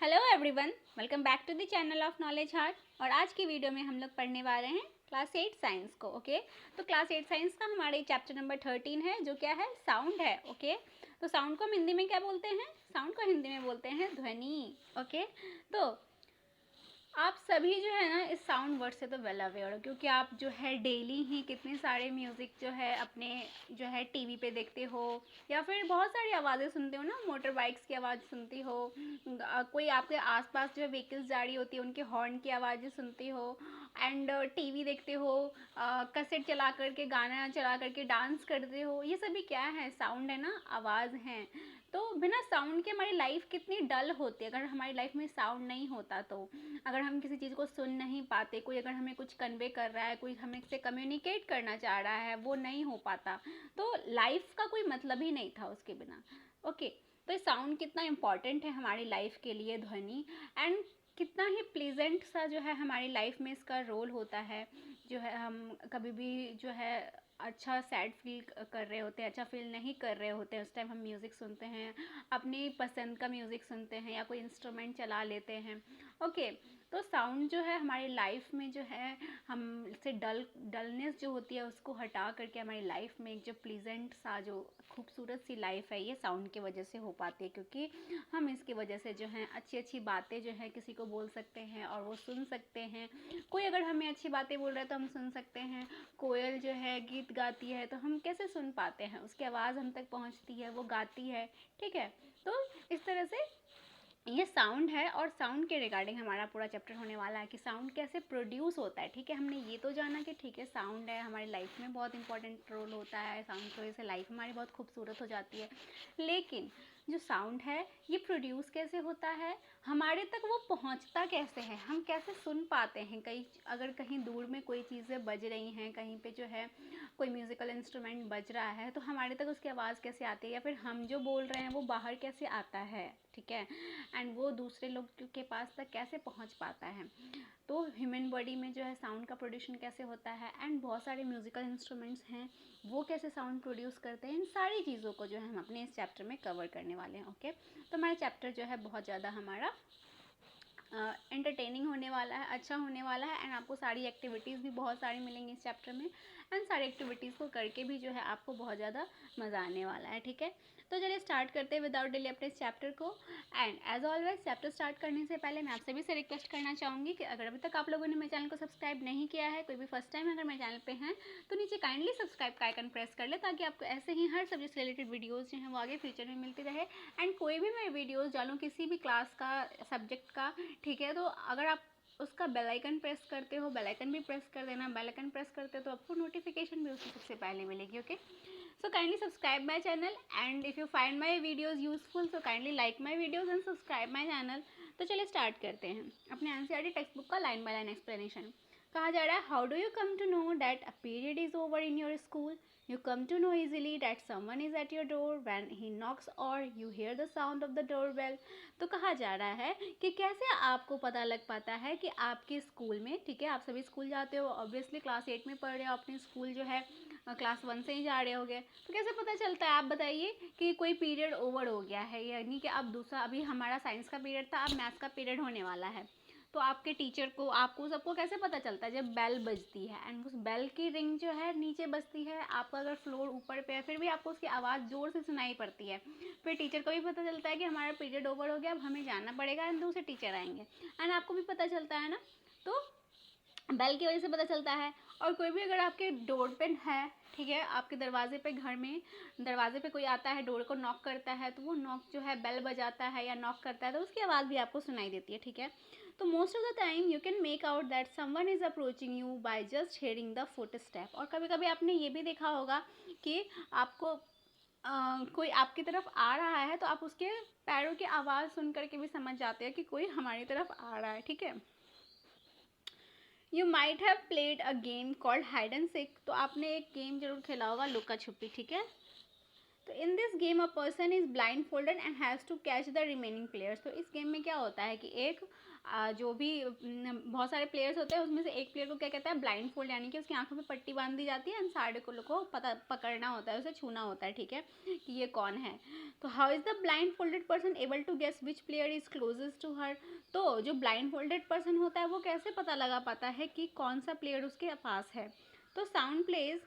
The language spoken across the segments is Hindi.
Hello everyone, welcome back to the channel of knowledge heart. और आज की वीडियो में हम लोग पढ़ने वाले हैं क्लास 8 साइंस को। ओके, तो क्लास 8 साइंस का हमारे चैप्टर नंबर 13 है, जो क्या है, साउंड है। ओके, तो साउंड को हम हिंदी में क्या बोलते हैं? साउंड को हिंदी में बोलते हैं ध्वनि। ओके, तो आप सभी जो है ना इस साउंड वर्ड से तो वेल अवेयर हो, क्योंकि आप जो है डेली ही कितने सारे म्यूज़िक जो है अपने जो है टीवी पे देखते हो, या फिर बहुत सारी आवाज़ें सुनते हो ना, मोटर बाइक्स की आवाज़ सुनती हो, कोई आपके आसपास जो है व्हीकल्स जा रही होती है उनके हॉर्न की आवाज़ें सुनती हो, एंड टीवी देखते हो, कैसेट चला करके गाना चला करके डांस करते हो। ये सभी क्या है? साउंड है ना, आवाज़ है। तो बिना साउंड के हमारी लाइफ कितनी डल होती है। अगर हमारी लाइफ में साउंड नहीं होता तो अगर हम किसी चीज़ को सुन नहीं पाते, कोई अगर हमें कुछ कन्वे कर रहा है, कोई हमें से कम्युनिकेट करना चाह रहा है, वो नहीं हो पाता, तो लाइफ का कोई मतलब ही नहीं था उसके बिना। ओके, तो साउंड कितना इम्पॉर्टेंट है हमारी लाइफ के लिए, ध्वनि, एंड कितना ही प्लीजेंट सा जो है हमारी लाइफ में इसका रोल होता है। जो है हम कभी भी जो है अच्छा सैड फील कर रहे होते हैं, अच्छा फील नहीं कर रहे होते हैं, उस टाइम हम म्यूज़िक सुनते हैं, अपनी पसंद का म्यूज़िक सुनते हैं या कोई इंस्ट्रूमेंट चला लेते हैं। ओके, तो साउंड जो है हमारी लाइफ में जो है हम से डलनेस जो होती है उसको हटा करके हमारी लाइफ में एक जो प्लीजेंट सा जो खूबसूरत सी लाइफ है, ये साउंड की वजह से हो पाती है। क्योंकि हम इसकी वजह से जो है अच्छी अच्छी बातें जो है किसी को बोल सकते हैं और वो सुन सकते हैं। कोई अगर हमें अच्छी बातें बोल रहा है तो हम सुन सकते हैं। कोयल जो है गीत गाती है तो हम कैसे सुन पाते हैं? उसकी आवाज़ हम तक पहुंचती है, वो गाती है। ठीक है, तो इस तरह से ये साउंड है। और साउंड के रिगार्डिंग हमारा पूरा चैप्टर होने वाला है कि साउंड कैसे प्रोड्यूस होता है। ठीक है, हमने ये तो जाना कि ठीक है साउंड है हमारी लाइफ में बहुत इंपॉर्टेंट रोल होता है, साउंड की वजह से लाइफ हमारी बहुत खूबसूरत हो जाती है। लेकिन जो साउंड है ये प्रोड्यूस कैसे होता है, हमारे तक वो पहुंचता कैसे है, हम कैसे सुन पाते हैं? कहीं अगर कहीं दूर में कोई चीज़ें बज रही हैं, कहीं पे जो है कोई म्यूज़िकल इंस्ट्रूमेंट बज रहा है, तो हमारे तक उसकी आवाज़ कैसे आती है, या फिर हम जो बोल रहे हैं वो बाहर कैसे आता है? ठीक है, एंड वो दूसरे लोग के पास तक कैसे पहुंच पाता है? तो ह्यूमन बॉडी में जो है साउंड का प्रोड्यूशन कैसे होता है, एंड बहुत सारे म्यूज़िकल इंस्ट्रूमेंट्स हैं वो कैसे साउंड प्रोड्यूस करते हैं, इन सारी चीज़ों को जो है हम अपने इस चैप्टर में कवर करने वाले हैं। ओके, तो हमारा चैप्टर जो है बहुत ज़्यादा हमारा एंटरटेनिंग होने वाला है, अच्छा होने वाला है, एंड आपको सारी एक्टिविटीज़ भी बहुत सारी मिलेंगी इस चैप्टर में, एंड सारी एक्टिविटीज़ को करके भी जो है आपको बहुत ज़्यादा मज़ा आने वाला है। ठीक है, तो चलिए स्टार्ट करते हैं विदाउट डिले अपने इस चैप्टर को। And as always chapter start करने से पहले मैं आप सभी से रिक्वेस्ट करना चाहूँगी कि अगर अभी तक आप लोगों ने मेरे चैनल को सब्सक्राइब नहीं किया है, कोई भी फर्स्ट टाइम अगर मेरे चैनल पे हैं, तो नीचे काइंडली सब्सक्राइब का आइकन प्रेस कर ले, ताकि आपको ऐसे ही हर सब्जेक्ट से रिलेटेड वीडियोज़ जो हैं वो आगे फ्यूचर में मिलती रहे। एंड कोई भी मैं वीडियोज़ डालूँ किसी भी क्लास का, सब्जेक्ट का, ठीक है, तो अगर आप उसका बेल आइकन प्रेस करते हो, बेल आइकन भी प्रेस कर देना, बेल आइकन प्रेस करते हो तो आपको नोटिफिकेशन भी उससे सबसे पहले मिलेगी। Okay, so kindly subscribe my channel, and if you find my videos useful so kindly like my videos and subscribe my channel। तो चलिए स्टार्ट करते हैं अपने एनसीईआरटी टेक्स्ट बुक का लाइन बाय लाइन एक्सप्लेनेशन। कहा जा रहा है, how do you come to know that a period is over in your school? You come to know easily that someone is at your door when he knocks or you hear the sound of the doorbell। तो कहा जा रहा है कि कैसे आपको पता लग पाता है कि आपके स्कूल में, ठीक है, आप सभी स्कूल जाते हो, ऑब्वियसली क्लास 8 में पढ़ रहे हो, अपने स्कूल जो है क्लास 1 से ही जा रहे होगे, तो कैसे पता चलता है आप बताइए कि कोई पीरियड ओवर हो गया है, यानी कि अब दूसरा, अभी हमारा साइंस का पीरियड था, अब मैथ्स का पीरियड होने वाला है। तो आपके टीचर को, आपको, सबको कैसे पता चलता है? जब बेल बजती है, एंड उस बेल की रिंग जो है नीचे बजती है, आपका अगर फ्लोर ऊपर पे है फिर भी आपको उसकी आवाज़ ज़ोर से सुनाई पड़ती है। फिर टीचर को भी पता चलता है कि हमारा पीरियड ओवर हो गया, अब हमें जाना पड़ेगा, एंड दूसरे टीचर आएंगे, एंड आपको भी पता चलता है ना। तो बेल की वजह से पता चलता है। और कोई भी अगर आपके डोर पे है, ठीक है, आपके दरवाजे पे, घर में दरवाजे पे कोई आता है, डोर को नॉक करता है, तो वो नॉक जो है बेल बजाता है या नॉक करता है, तो उसकी आवाज़ भी आपको सुनाई देती है। ठीक है, तो most of the time you can make out that someone is approaching you by just hearing the foot step. और कभी कभी आपने ये भी देखा होगा कि आपको कोई आपकी तरफ आ रहा है, तो आप उसके पैरों की आवाज़ सुन करके भी समझ जाते हैं कि कोई हमारी तरफ आ रहा है। ठीक है, you might have played a game called hide and seek. तो आपने एक गेम जरूर खेला होगा, लुका छुपी। ठीक है, तो in this game a person is blindfolded and has to catch the remaining players. तो इस गेम में क्या होता है कि एक जो भी बहुत सारे प्लेयर्स होते हैं उसमें से एक प्लेयर को क्या कहता है, ब्लाइंड फोल्ड, यानी कि उसकी आंखों में पट्टी बांध दी जाती है एंड सारे को पता पकड़ना होता है, उसे छूना होता है, ठीक है, कि ये कौन है। तो how is the blindfolded person able to guess which player is closest to her. तो जो ब्लाइंड फोल्डेड पर्सन होता है वो कैसे पता लगा पाता है कि कौन सा प्लेयर उसके पास है। तो sound plays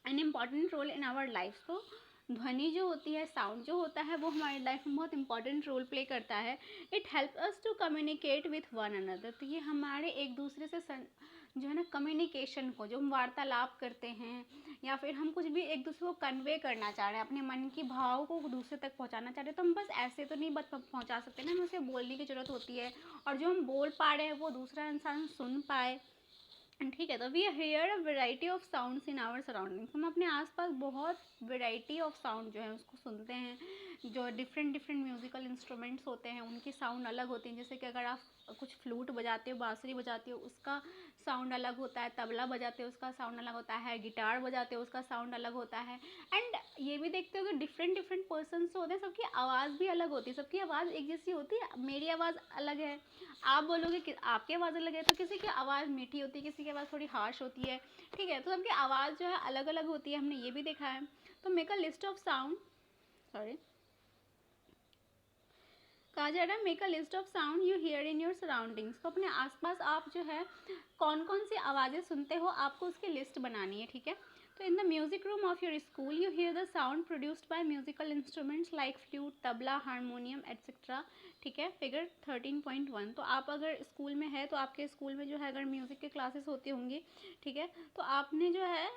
an important role in our life. तो ध्वनि जो होती है, साउंड जो होता है, वो हमारी लाइफ में बहुत इंपॉर्टेंट रोल प्ले करता है। It help us to communicate with one another. तो ये हमारे एक दूसरे से जो है ना कम्युनिकेशन को, जो हम वार्तालाप करते हैं या फिर हम कुछ भी एक दूसरे को कन्वे करना चाह रहे हैं, अपने मन की भाव को दूसरे तक पहुंचाना चाह रहे हैं, तो हम बस ऐसे तो नहीं पहुंचा सकते ना, हमें उसे बोलने की ज़रूरत होती है, और जो हम बोल पा रहे हैं वो दूसरा इंसान सुन पाए, ठीक है। तो we hear a variety of sounds in our surroundings. हम अपने आसपास बहुत वेराइटी ऑफ साउंड जो है उसको सुनते हैं। जो डिफरेंट डिफरेंट म्यूजिकल इंस्ट्रूमेंट्स होते हैं उनकी साउंड अलग होती है। जैसे कि अगर आप कुछ फ्लूट बजाते हो, बांसुरी बजाते हो, उसका साउंड अलग होता है, तबला बजाते हो उसका साउंड अलग होता है, गिटार बजाते हो उसका साउंड अलग होता है। एंड ये भी देखते हो कि डिफरेंट डिफरेंट पर्सनस होते हैं, सबकी आवाज़ भी अलग होती है, सबकी आवाज़ एक जैसी होती है। मेरी आवाज़ अलग है, आप बोलोगे कि आपकी आवाज़ अलग है, तो किसी की आवाज़ मीठी होती है, किसी की आवाज़ थोड़ी हार्श होती है, ठीक है। तो सबकी आवाज़ जो है अलग अलग होती है, हमने ये भी देखा है। तो make a list of sound, sorry, कहा जा रहा है make a list of sound you here in your surroundings. तो अपने आसपास आप जो है कौन कौन सी आवाज़ें सुनते हो, आपको उसकी लिस्ट बनानी है, ठीक है। तो in the music room of your school you here the sound produced by musical instruments like flute, tabla, harmonium etcetera, ठीक है। फिगर 13.1। तो आप अगर स्कूल में है तो आपके स्कूल में जो है अगर म्यूज़िक के क्लासेस होती होंगी, ठीक है, तो आपने जो है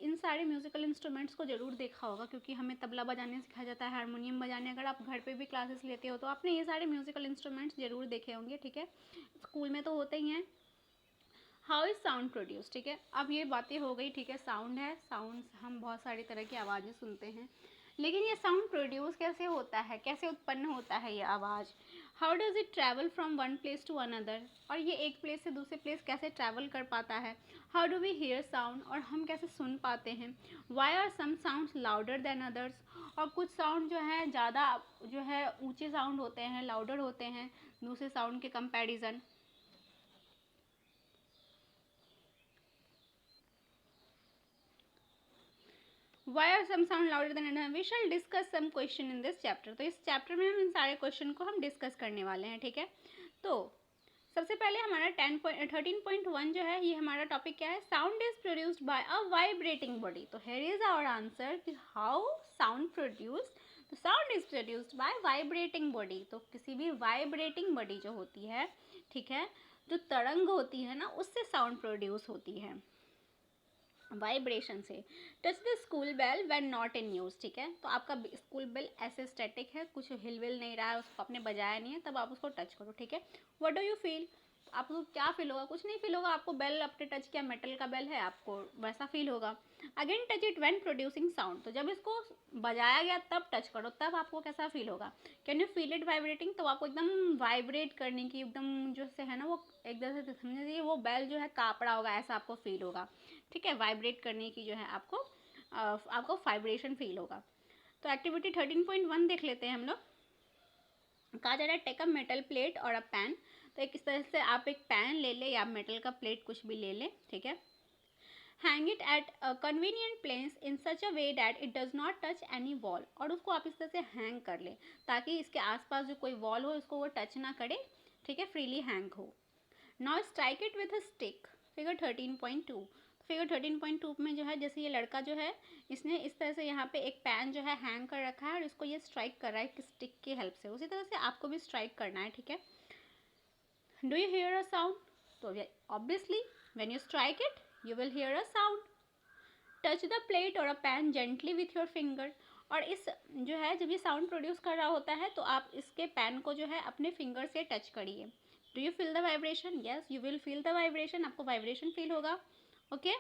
इन सारे म्यूज़िकल इंस्ट्रूमेंट्स को ज़रूर देखा होगा, क्योंकि हमें तबला बजाने सिखाया जाता है, हारमोनियम बजाने, अगर आप घर पे भी क्लासेस लेते हो तो आपने ये सारे म्यूज़िकल इंस्ट्रूमेंट्स ज़रूर देखे होंगे, ठीक है। स्कूल में तो होते ही हैं। हाउ इज़ साउंड प्रोड्यूस, ठीक है। अब ये बातें हो गई, ठीक है, साउंड है, साउंड हम बहुत सारी तरह की आवाज़ें सुनते हैं, लेकिन ये साउंड प्रोड्यूस कैसे होता है, कैसे उत्पन्न होता है ये आवाज़। How does it travel from one place to another, और ये एक प्लेस से दूसरे प्लेस कैसे ट्रैवल कर पाता है। How do we hear sound, और हम कैसे सुन पाते हैं। Why are some sounds louder than others, और कुछ साउंड जो है ज़्यादा जो है ऊँचे साउंड होते हैं, लाउडर होते हैं दूसरे साउंड के comparison. Why are some sound louder than another? We shall discuss some question in this chapter. तो इस चैप्टर में हम इन सारे क्वेश्चन को हम डिस्कस करने वाले हैं, ठीक है। तो सबसे पहले हमारा 13.1 जो है, ये हमारा टॉपिक क्या है, sound is produced by a vibrating body. तो हेयर इज आवर आंसर कि हाउ साउंड प्रोड्यूस्ड। तो sound is produced by vibrating body. तो किसी भी वाइब्रेटिंग बॉडी जो होती है, ठीक है, जो तरंग होती है ना, उससे साउंड प्रोड्यूस होती है, वाइब्रेशन से। Touch the school bell when not in use, ठीक है। तो आपका स्कूल बेल ऐसे स्टैटिक है, कुछ हिल विल नहीं रहा है, उसको आपने बजाया नहीं है, तब आप उसको टच करो, ठीक है। व्हाट डू यू फील, आपको क्या फील होगा, कुछ नहीं फील होगा, आपको बेल आपने टच किया, मेटल का बेल है, आपको वैसा फील होगा। Again touch it when producing sound, तो जब इसको बजाया गया तब टच करो, तब आपको कैसा फील होगा। Can you feel it vibrating, तो आपको एकदम वाइब्रेट करने की, एकदम जो से है ना वो एकदम से समझिए वो बेल जो है काँपड़ा होगा, ऐसा आपको फील होगा, ठीक है। वाइब्रेट करने की जो है आपको वाइब्रेशन फील होगा। तो एक्टिविटी 13.1 देख लेते हैं हम लोग। कहा जा रहा है take a metal plate or a pan. तो एक इस तरह से आप एक पैन ले ले या मेटल का प्लेट कुछ भी ले ले, ठीक है। Hang it at a convenient place in such a way that it does not touch any wall, और उसको आप इस तरह से हैंग कर ले ताकि इसके आसपास जो कोई वॉल हो उसको वो टच ना करे, ठीक है, फ्रीली हैंग हो। Now strike it with a stick, figure 13.2। Figure 13.2 में जो है, जैसे ये लड़का जो है इसने इस तरह से यहाँ पे एक पैन जो है हैंग कर रखा है और इसको ये स्ट्राइक कर रहा है एक स्टिक की हेल्प से, उसी तरह से आपको भी स्ट्राइक करना है, ठीक है। Do you hear a sound, तो obviously when you strike it you will hear a sound. Touch the plate or a pan gently with your finger, और इस जो है जब ये साउंड प्रोड्यूस कर रहा होता है तो आप इसके पैन को जो है अपने फिंगर से टच करिए। Do you feel the vibration, yes you will feel the vibration, आपको वाइब्रेशन फील होगा, okay.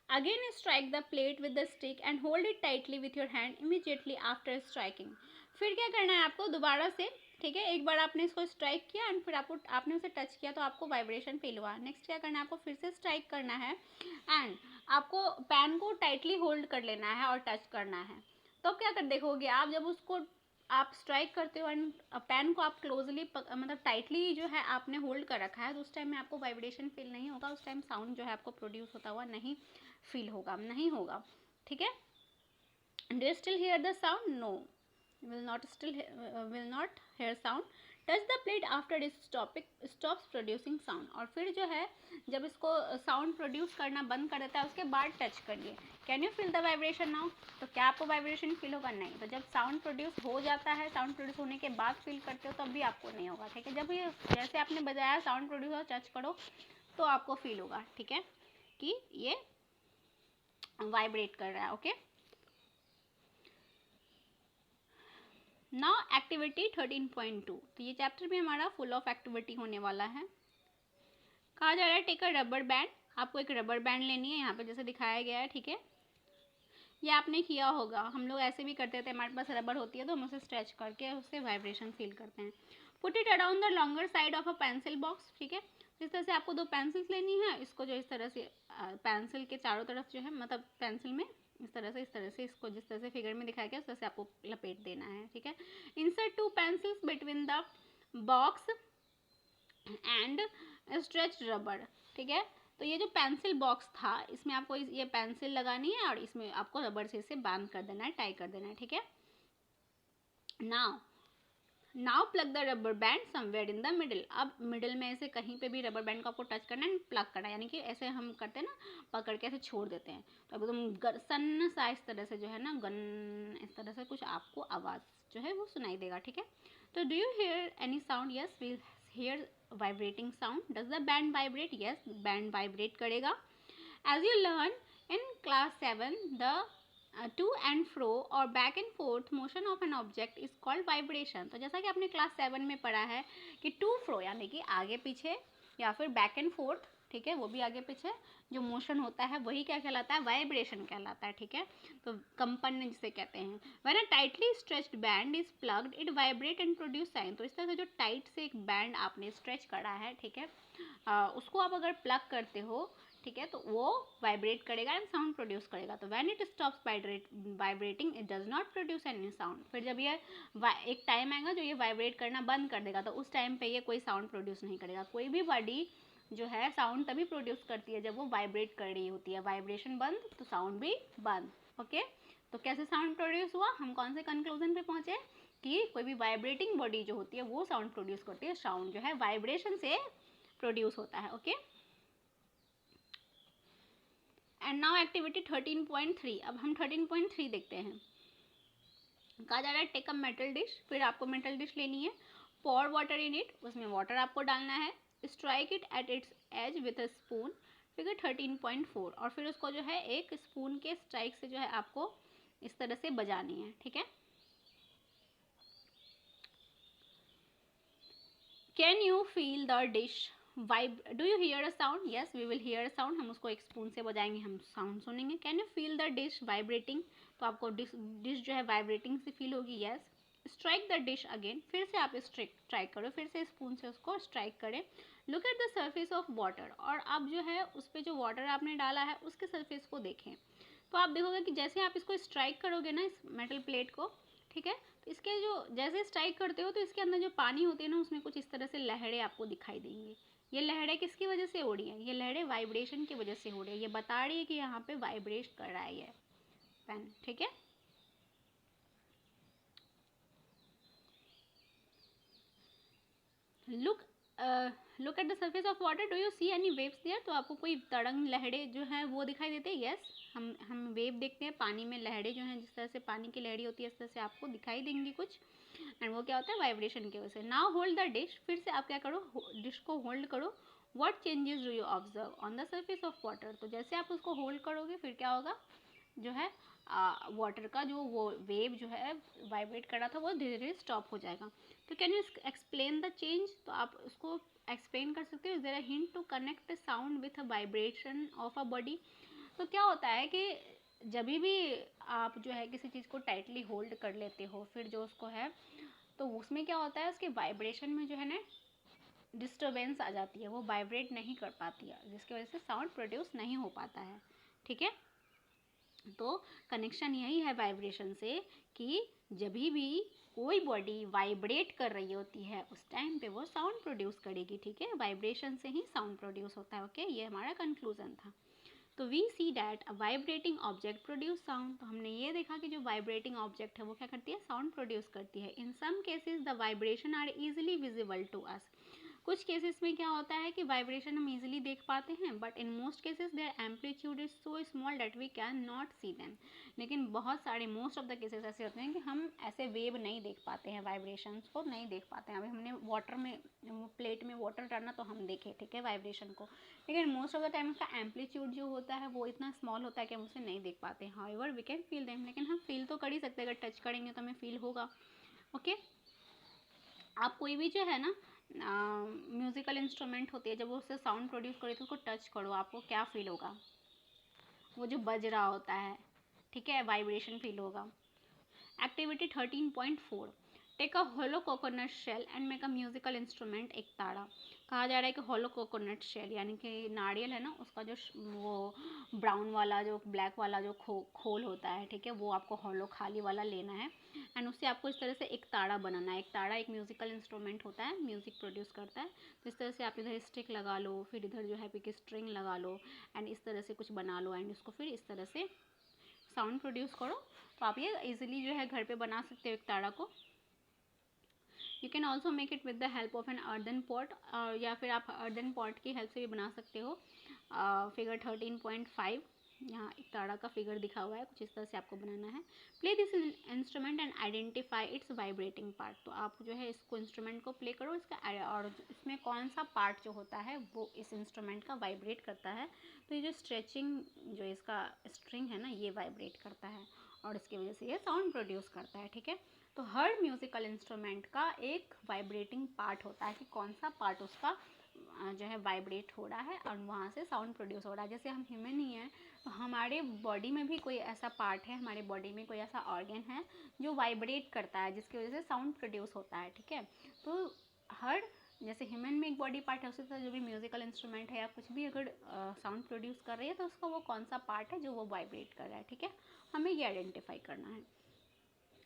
Again strike the plate with the stick and hold it tightly with your hand immediately after striking. फिर क्या करना है आपको दोबारा से, ठीक है, एक बार आपने इसको स्ट्राइक किया एंड फिर आपने उसे टच किया तो आपको वाइब्रेशन फील हुआ। नेक्स्ट क्या करना है आपको, फिर से स्ट्राइक करना है एंड आपको पेन को टाइटली होल्ड कर लेना है और टच करना है। तो क्या कर देखोगे आप, जब उसको आप स्ट्राइक करते हो एंड पेन को आप क्लोजली मतलब टाइटली जो है आपने होल्ड कर रखा है, तो उस टाइम में आपको वाइब्रेशन फील नहीं होगा, उस टाइम साउंड जो है आपको प्रोड्यूस होता हुआ नहीं फील होगा, नहीं होगा, ठीक है। Do you still hear the sound? No, will not hear sound. Touch the plate after it stops producing sound. और फिर जो है जब इसको साउंड प्रोड्यूस करना बंद कर देता है उसके बाद टच करिए। Can you feel the vibration now? तो क्या आपको वाइब्रेशन फील होगा? नहीं। तो जब साउंड प्रोड्यूस हो जाता है, साउंड प्रोड्यूस होने के बाद फील करते हो तब भी आपको नहीं होगा, ठीक है। जब ये जैसे आपने बजाया साउंड प्रोड्यूस हो, टच करो तो आपको फील होगा, ठीक है, कि ये वाइब्रेट कर रहा है, ओके। Now activity 13.2। तो ये चैप्टर भी हमारा फुल ऑफ एक्टिविटी होने वाला है। कहा जा रहा है टेक अ रबर बैंड। आपको एक रबर बैंड लेनी है, यहाँ पे जैसे दिखाया गया है, ठीक है। ये आपने किया होगा, हम लोग ऐसे भी करते थे, हमारे पास रबर होती है तो हम उसे स्ट्रेच करके उससे वाइब्रेशन फील करते हैं। Put it around the longer side of a pencil box, ठीक है। इस तरह से आपको 2 पेंसिल्स लेनी है, इसको जो इस तरह से पेंसिल के चारों तरफ जो है, मतलब पेंसिल में इस तरह से इसको जिस तरह से फिगर में दिखाया गया उस तरह से आपको लपेट देना है, ठीक है। Insert 2 pencils between the box and stretch rubber, ठीक है। तो ये जो पेंसिल बॉक्स था इसमें आपको ये पेंसिल लगानी है और इसमें आपको रबर से इसे बांध कर देना है, टाई कर देना है, ठीक है। Now plug the rubber band somewhere in the middle. अब मिडिल में ऐसे कहीं पे भी रबर बैंड को आपको टच करना है, प्लग करना है, यानी कि ऐसे हम करते हैं ना, पकड़ के ऐसे छोड़ देते हैं तो एकदम सन्न सा इस तरह से जो है ना, गन इस तरह से कुछ आपको आवाज़ जो है वो सुनाई देगा, ठीक है। तो do you hear any sound? Yes, we hear vibrating sound. Does the band vibrate? Yes, band vibrate करेगा। As you learn in class 7 the to and fro or back and forth motion of an object is called vibration. तो जैसा कि आपने क्लास 7 में पढ़ा है कि टू फ्रो यानी कि आगे पीछे या फिर बैक एंड फोर्थ, ठीक है, वो भी आगे पीछे जो मोशन होता है वही क्या कहलाता है? वाइब्रेशन कहलाता है, ठीक है। तो कंपन जिसे कहते हैं। When a tightly stretched band is plucked it vibrate and produce sound. तो इस तरह से जो टाइट से एक बैंड आपने स्ट्रेच करा है, ठीक है, उसको आप अगर प्लग करते हो, ठीक है, तो वो वाइब्रेट करेगा एंड साउंड प्रोड्यूस करेगा। तो when it stops vibrating it does not produce any sound. फिर जब ये एक टाइम आएगा जो ये वाइब्रेट करना बंद कर देगा, तो उस टाइम पे ये कोई साउंड प्रोड्यूस नहीं करेगा। कोई भी बॉडी जो है साउंड तभी प्रोड्यूस करती है जब वो वाइब्रेट कर रही होती है। वाइब्रेशन बंद तो साउंड भी बंद, ओके। तो कैसे साउंड प्रोड्यूस हुआ? हम कौन से कंक्लूजन पे पहुंचे कि कोई भी वाइब्रेटिंग बॉडी जो होती है वो साउंड प्रोड्यूस करती है। साउंड जो है वाइब्रेशन से प्रोड्यूस होता है, ओके। And now activity 13.3। अब हम 13.3 देखते हैं। कहा जा रहा है टेक अ मेटल डिश। फिर आपको मेटल डिश लेनी है, पॉर वाटर इन इट, उसमें वाटर आपको डालना है, strike it at its edge with a spoon, figure 13.4। और फिर उसको जो है एक स्पून के स्ट्राइक से जो है आपको इस तरह से बजानी है, ठीक है। Can you feel the dish vibe? Do you hear a sound? Yes, we will hear a sound. हम उसको एक स्पून से बजाएंगे, हम साउंड सुनेंगे। Can you feel the dish vibrating? तो आपको डिश जो है वाइब्रेटिंग से फील होगी, yes. Strike the dish again. फिर से आप स्ट्राइक करो, फिर से स्पून से उसको स्ट्राइक करें। Look at the surface of water. और अब जो है उस पर जो वाटर आपने डाला है उसके सर्फेस को देखें। तो आप देखोगे कि जैसे आप इसको स्ट्राइक करोगे ना, इस मेटल प्लेट को, ठीक है, तो इसके जो जैसे स्ट्राइक करते हो तो इसके अंदर जो पानी होती है ना, उसमें कुछ इस तरह से लहरें आपको दिखाई देंगी। ये लहरें किसकी वजह से हो रही हैं? ये लहरें वाइब्रेशन की वजह से हो रही है। ये बता रही है कि यहाँ पे वाइब्रेट कर रहा है ये पेन, ठीक है। Look look at the surface of water. Do you see any waves there? तो आपको कोई तरंग लहरें जो हैं वो दिखाई देते हैं? यस, हम वेव देखते हैं, पानी में लहरें जो हैं, जिस तरह से पानी की लहरें होती है इस तरह से आपको दिखाई देंगी कुछ, एंड वो क्या होता है? वाइब्रेशन की वजह से। Now hold the dish. फिर से आप क्या करो? डिश को होल्ड करो। What changes do you observe on the surface of water? तो जैसे आप उसको होल्ड करोगे फिर क्या होगा? जो है वाटर का जो वो वेव जो है वाइब्रेट कर रहा था वो धीरे धीरे स्टॉप हो जाएगा। तो can you explain the change? तो आप उसको एक्सप्लेन कर सकते हो। Is there a hint to connect the sound with a vibration of a body? तो क्या होता है कि जब भी आप जो है किसी चीज़ को टाइटली होल्ड कर लेते हो, फिर जो उसको है तो उसमें क्या होता है, उसके वाइब्रेशन में जो है ना डिस्टरबेंस आ जाती है, वो वाइब्रेट नहीं कर पाती है, जिसकी वजह से साउंड प्रोड्यूस नहीं हो पाता है। ठीक है, तो कनेक्शन यही है वाइब्रेशन से कि जब भी कोई बॉडी वाइब्रेट कर रही होती है उस टाइम पे वो साउंड प्रोड्यूस करेगी। ठीक है, वाइब्रेशन से ही साउंड प्रोड्यूस होता है। ओके, ये हमारा कंक्लूजन था। तो we see that a vibrating object produce sound. तो हमने ये देखा कि जो वाइब्रेटिंग ऑब्जेक्ट है वो क्या करती है, साउंड प्रोड्यूस करती है। In some cases the vibration are easily visible to us. कुछ केसेस में क्या होता है कि वाइब्रेशन हम इजीली देख पाते हैं, but in most cases their amplitude is so small that we can not see them. लेकिन बहुत सारे मोस्ट ऑफ द केसेस ऐसे होते हैं कि हम ऐसे वेव नहीं देख पाते हैं, वाइब्रेशंस को नहीं देख पाते हैं। अभी हमने वाटर में प्लेट में वाटर डालना तो हम देखे, ठीक है, वाइब्रेशन को, लेकिन मोस्ट ऑफ द टाइम उसका एम्पलीट्यूड जो होता है वो इतना स्मॉल होता है कि हम उसे नहीं देख पाते। However we can feel them, लेकिन हम फील तो कर ही सकते हैं, अगर टच करेंगे तो हमें फील होगा। ओके, आप कोई भी जो है ना म्यूज़िकल इंस्ट्रूमेंट होती है, जब वो उससे साउंड प्रोड्यूस करे तो उसको टच करो, आपको क्या फील होगा, वो जो बज रहा होता है, ठीक है, वाइब्रेशन फील होगा। Activity 13.4, take a hollow coconut shell and make a musical instrument. एक ताड़ा कहा जा रहा है कि होलो कोकोनट शेल यानी कि नारियल है ना, उसका जो वो ब्राउन वाला जो ब्लैक वाला जो खोल होता है, ठीक है, वो आपको होलो खाली वाला लेना है एंड उससे आपको इस तरह से एक ताड़ा बनाना है। एक ताड़ा एक म्यूजिकल इंस्ट्रूमेंट होता है, म्यूजिक प्रोड्यूस करता है। तो इस तरह से आप इधर स्टिक लगा लो, फिर इधर जो है पिक स्ट्रिंग लगा लो एंड इस तरह से कुछ बना लो एंड इसको फिर इस तरह से साउंड प्रोड्यूस करो। तो आप ये इजीली जो है घर पे बना सकते हो एक ताड़ा को। You can also make it with the help of an earthen pot, या फिर आप अर्दन पॉट की हेल्प से भी बना सकते हो। फिगर 13.5 यहाँ एक ताड़ा का फिगर दिखा हुआ है, कुछ इस तरह से आपको बनाना है। Play this instrument and identify it's vibrating part. तो आप जो है इसको इंस्ट्रूमेंट को प्ले करो, इसका और इसमें कौन सा पार्ट जो होता है वो इस इंस्ट्रूमेंट का वाइब्रेट करता है। तो ये जो स्ट्रेचिंग जो इसका स्ट्रिंग है ना, ये वाइब्रेट करता है और इसकी वजह से ये साउंड प्रोड्यूस करता है। ठीक है, तो हर म्यूज़िकल इंस्ट्रूमेंट का एक वाइब्रेटिंग पार्ट होता है कि कौन सा पार्ट उसका जो है वाइब्रेट हो रहा है और वहाँ से साउंड प्रोड्यूस हो रहा है। जैसे हम ह्यूमन ही हैं, तो हमारे बॉडी में भी कोई ऐसा पार्ट है, हमारे बॉडी में कोई ऐसा ऑर्गन है जो वाइब्रेट करता है, जिसकी वजह से साउंड प्रोड्यूस होता है। ठीक है, तो हर जैसे ह्यूमन में एक बॉडी पार्ट है, उसी तरह जो भी म्यूज़िकल इंस्ट्रूमेंट है या कुछ भी अगर साउंड प्रोड्यूस कर रही है तो उसका वो कौन सा पार्ट है जो वो वाइब्रेट कर रहा है। ठीक है, हमें ये आइडेंटिफाई करना है।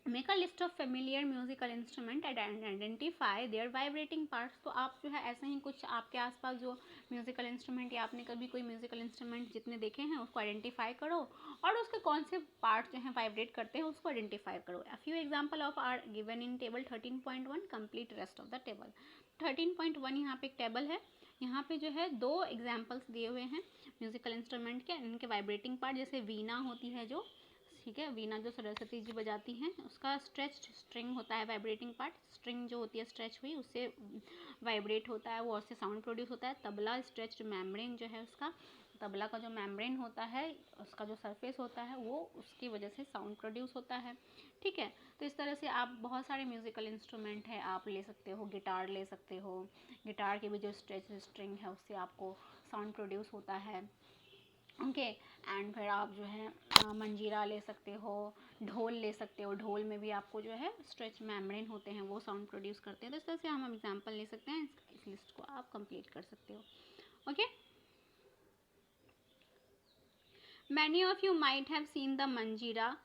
Make a list of familiar musical instrument and identify there vibrating parts. तो आप जो है ऐसे ही कुछ आपके आसपास जो म्यूजिकल इंस्ट्रूमेंट या आपने कभी कोई म्यूजिकल इंस्ट्रूमेंट जितने देखे हैं उसको आइडेंटिफाई करो और उसके कौन से पार्ट जो हैं वाइब्रेट करते हैं उसको आइडेंटिफाई करो। A few example of are given in table 13.1, complete rest of the table. 13.1 यहाँ पे एक टेबल है, यहाँ पे जो है 2 एग्जाम्पल्स दिए हुए हैं म्यूजिकल इंस्ट्रूमेंट के, इनके वाइब्रेटिंग पार्ट। जैसे वीणा होती है जो, ठीक है, वीणा जो सरस्वती जी बजाती हैं, उसका स्ट्रेच्ड स्ट्रिंग होता है वाइब्रेटिंग पार्ट। स्ट्रिंग जो होती है स्ट्रेच हुई उससे वाइब्रेट होता है, वो उससे साउंड प्रोड्यूस होता है। तबला स्ट्रेच्ड मेम्ब्रेन जो है उसका, तबला का जो मेम्ब्रेन होता है उसका जो सरफेस होता है वो उसकी वजह से साउंड प्रोड्यूस होता है। ठीक है, तो इस तरह से आप बहुत सारे म्यूज़िकल इंस्ट्रूमेंट है आप ले सकते हो। गिटार ले सकते हो, गिटार की भी जो स्ट्रेच स्ट्रिंग है उससे आपको साउंड प्रोड्यूस होता है। ओके, एंड फिर आप जो है मंजीरा ले सकते हो, ढोल ले सकते हो। ढोल में भी आपको जो है स्ट्रेच मेम्ब्रेन होते हैं, वो साउंड प्रोड्यूस करते हैं। तो इस तरह से हम एग्जांपल ले सकते हैं, इस लिस्ट को आप कंप्लीट कर सकते हो। Okay, many of you might have seen the manjira,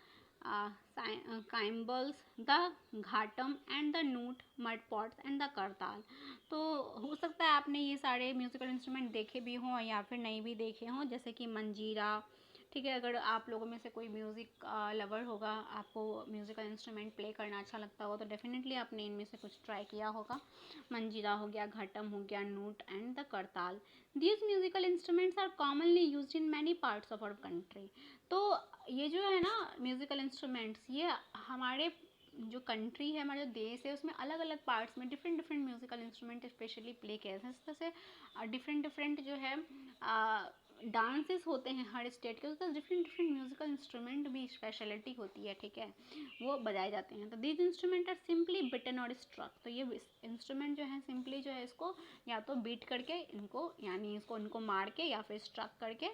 cymbals, the ghatam and the noot, mud pots and the kartal. तो हो सकता है आपने ये सारे म्यूज़िकल इंस्ट्रूमेंट देखे भी हों या फिर नहीं भी देखे हों, जैसे कि मंजीरा। ठीक है, अगर आप लोगों में से कोई म्यूज़िक लवर होगा, आपको म्यूज़िकल इंस्ट्रूमेंट प्ले करना अच्छा लगता होगा, तो डेफिनेटली आपने इनमें से कुछ ट्राई किया होगा। मंजीरा हो गया, घटम हो गया, noot and the kartal. These musical instruments are commonly used in many parts of our country. तो ये जो है ना म्यूज़िकल इंस्ट्रूमेंट्स, ये हमारे जो कंट्री है, हमारा जो देश है, उसमें अलग अलग पार्ट्स में different different musical instrument specially play किए जाते हैं। इस तरह से डिफरेंट डिफरेंट जो है डांसेस होते हैं हर स्टेट के, उसका डिफरेंट डिफरेंट म्यूज़िकल इंस्ट्रूमेंट भी स्पेशलिटी होती है। ठीक है, वो बजाए जाते हैं। तो दीज इंस्ट्रूमेंट आर सिंपली बिटन और स्ट्रक। तो ये इंस्ट्रूमेंट जो है सिंपली जो है इसको या तो बीट करके इनको, यानी इसको इनको मार के या फिर स्ट्रक करके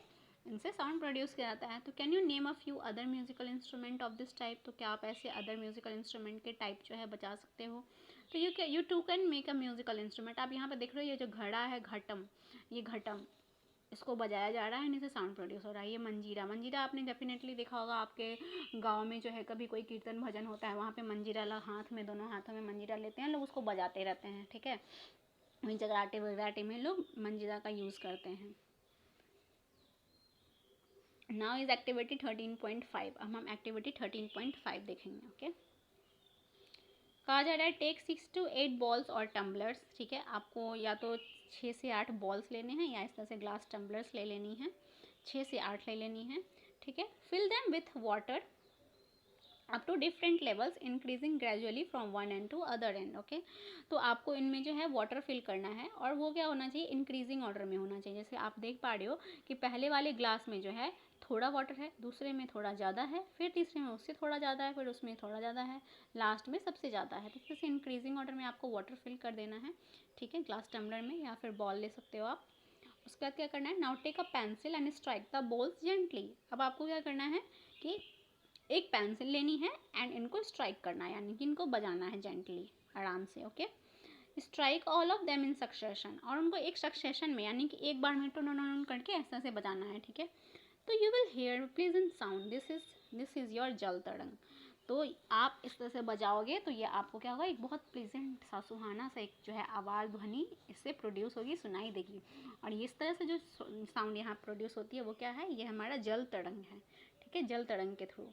इनसे साउंड प्रोड्यूस किया जाता है। तो can you name a few other musical instrument of this type, तो क्या आप ऐसे अदर म्यूजिकल इंस्ट्रूमेंट के टाइप जो है बता सकते हो। तो you too can make a musical instrument. आप यहाँ पे देख रहे हो ये जो घड़ा है घटम, ये घटम इसको बजाया जा रहा है, इनसे साउंड प्रोड्यूस हो रहा है। ये मंजीरा, मंजीरा आपने डेफिनेटली देखा होगा, आपके गांव में जो है कभी कोई कीर्तन भजन होता है वहाँ पे मंजीरा हाथ में, दोनों हाथों में मंजीरा लेते हैं लोग, उसको बजाते रहते हैं, ठीक है। वहीं जगराटे वगराटे में लोग मंजीरा का यूज़ करते हैं। Now is activity 13.5। अब हम एक्टिविटी 13.5 देखेंगे। ओके, कहा जा रहा है टेक 6 to 8 बॉल्स और टम्बलर्स, ठीक है। आपको या तो 6 से 8 बॉल्स लेने हैं या इस तरह से ग्लास टम्बलर्स ले लेनी है, 6 से 8 ले लेनी है, ठीक है। Fill them with water up to different levels increasing gradually from one end to other end. Okay, तो आपको इनमें जो है वाटर फिल करना है और वो क्या होना चाहिए, इंक्रीजिंग ऑर्डर में होना चाहिए। जैसे आप देख पा रहे हो कि पहले वाले ग्लास में जो है थोड़ा वाटर है, दूसरे में थोड़ा ज़्यादा है, फिर तीसरे में उससे थोड़ा ज़्यादा है, फिर उसमें थोड़ा ज़्यादा है, लास्ट में सबसे ज़्यादा है। तो इससे इंक्रीजिंग ऑर्डर में आपको वाटर फिल कर देना है, ठीक है, ग्लास टम्बलर में या फिर बॉल ले सकते हो आप। उसके बाद क्या करना है, now take a pencil and strike the bowls gently. अब आपको क्या करना है कि एक पेंसिल लेनी है एंड इनको स्ट्राइक करना है, यानी कि इनको बजाना है जेंटली, आराम से। Okay, strike all of them in succession, और उनको एक सक्सेशन में, यानी कि एक बार में टोन करके ऐसा से बजाना है, ठीक है। तो you will hair pleasant sound, this is your जल तरंग। तो आप इस तरह से बजाओगे तो ये आपको क्या होगा, एक बहुत प्लीजेंट सा सुहाना सा एक जो है आवाज़ ध्वनि इससे प्रोड्यूस होगी, सुनाई देगी। और इस तरह से जो साउंड यहाँ प्रोड्यूस होती है वो क्या है, ये हमारा जल तरंग है, ठीक है, जल तरंग के थ्रू,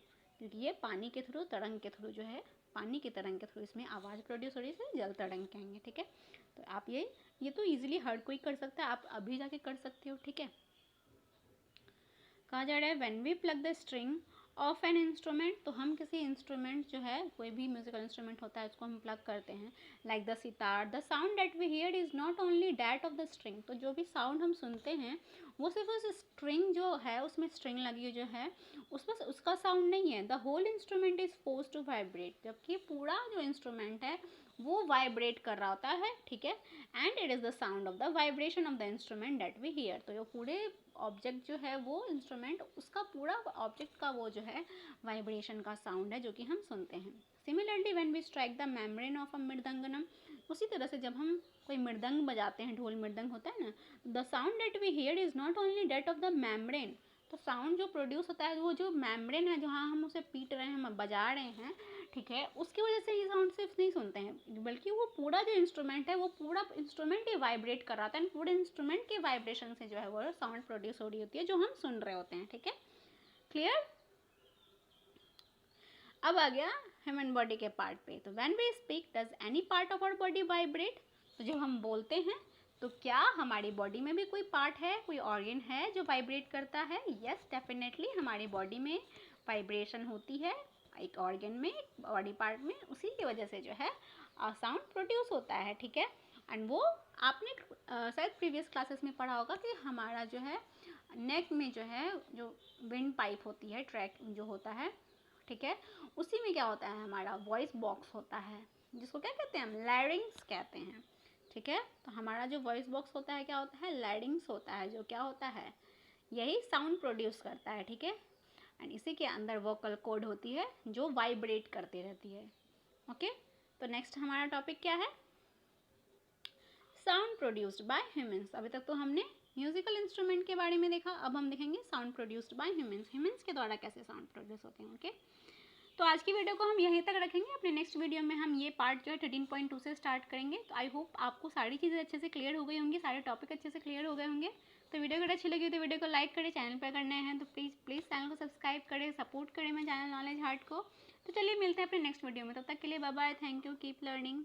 क्योंकि ये पानी के थ्रू, तरंग के थ्रू जो है, पानी की तरंग के थ्रू इसमें आवाज़ प्रोड्यूस हो रही है, जल तरंग कहेंगे, ठीक है। तो आप ये तो इजीली हर कोई कर सकता है, आप अभी जाके कर सकते हो, ठीक है। कहा जा रहा है when we pluck the string of an instrument, तो हम किसी इंस्ट्रूमेंट जो है, कोई भी म्यूजिकल इंस्ट्रूमेंट होता है उसको हम प्लग करते हैं, like the sitar, the sound that we hear is not only that of the string. तो जो भी साउंड हम सुनते हैं वो सिर्फ उस स्ट्रिंग जो है, उसमें स्ट्रिंग लगी जो है उसका साउंड नहीं है, the whole instrument is force to vibrate, जबकि पूरा जो इंस्ट्रूमेंट है वो वाइब्रेट कर रहा होता है, ठीक है। And it is the sound of the vibration of the instrument that we hear. तो ये पूरे ऑब्जेक्ट जो है वो इंस्ट्रूमेंट, उसका पूरा ऑब्जेक्ट का वो जो है वाइब्रेशन का साउंड है जो कि हम सुनते हैं। Similarly when we strike the membrane of a mridangam, उसी तरह से जब हम कोई मृदंग बजाते हैं, ढोल मृदंग होता है ना, the sound that we hear is not only that of the membrane. तो साउंड जो प्रोड्यूस होता है वो जो मेम्ब्रेन है जहाँ हम उसे पीट रहे हैं, हम बजा रहे हैं, ठीक है, उसकी वजह से ये साउंड सिर्फ नहीं सुनते हैं, बल्कि वो पूरा जो इंस्ट्रूमेंट है वो पूरा इंस्ट्रूमेंट ही वाइब्रेट कर रहा था, पूरे इंस्ट्रूमेंट के वाइब्रेशन से जो है वो साउंड प्रोड्यूस हो रही होती है जो हम सुन रहे होते हैं, ठीक है, क्लियर। अब आ गया ह्यूमन बॉडी के पार्ट पे। तो when we speak does any part of our body vibrate, तो जब हम बोलते हैं तो क्या हमारी बॉडी में भी कोई पार्ट है, कोई ऑर्गन है जो वाइब्रेट करता है। यस, डेफिनेटली हमारी बॉडी में वाइब्रेशन होती है, एक ऑर्गन में, बॉडी पार्ट में, उसी की वजह से जो है साउंड प्रोड्यूस होता है, ठीक है। एंड वो आपने शायद प्रीवियस क्लासेस में पढ़ा होगा कि हमारा जो है नेक में जो है जो विंड पाइप होती है, ट्रैक जो होता है, ठीक है, उसी में क्या होता है, हमारा वॉइस बॉक्स होता है, जिसको क्या कहते हैं हम, लैरिंग्स कहते हैं, ठीक है। तो हमारा जो वॉइस बॉक्स होता है क्या होता है, लैरिंग्स होता है, जो क्या होता है, यही साउंड प्रोड्यूस करता है, ठीक है। एंड इसी के अंदर वोकल कॉर्ड होती है जो वाइब्रेट करती रहती है। ओके, तो नेक्स्ट हमारा टॉपिक क्या है, साउंड प्रोड्यूस्ड बाय ह्यूमंस। अभी तक तो हमने म्यूजिकल इंस्ट्रूमेंट के बारे में देखा, अब हम देखेंगे sound produced by humans, humans के द्वारा कैसे साउंड प्रोड्यूस होते हैं। ओके, तो आज की वीडियो को हम यहीं तक रखेंगे, अपने नेक्स्ट वीडियो में हम ये पार्ट जो है 13.2 से स्टार्ट करेंगे। तो आई होप आपको सारी चीज़ें अच्छे से क्लियर हो गई होंगी, सारे टॉपिक अच्छे से क्लियर हो गए होंगे। तो वीडियो अगर अच्छी लगी तो वीडियो को लाइक करें, चैनल पर करना है तो प्लीज़ चैनल को सब्सक्राइब करें, सपोर्ट करें मैं चैनल नॉलेज हार्ट को। तो चलिए मिलते हैं अपने नेक्स्ट वीडियो में, तब तक के लिए bye bye, thank you, keep learning.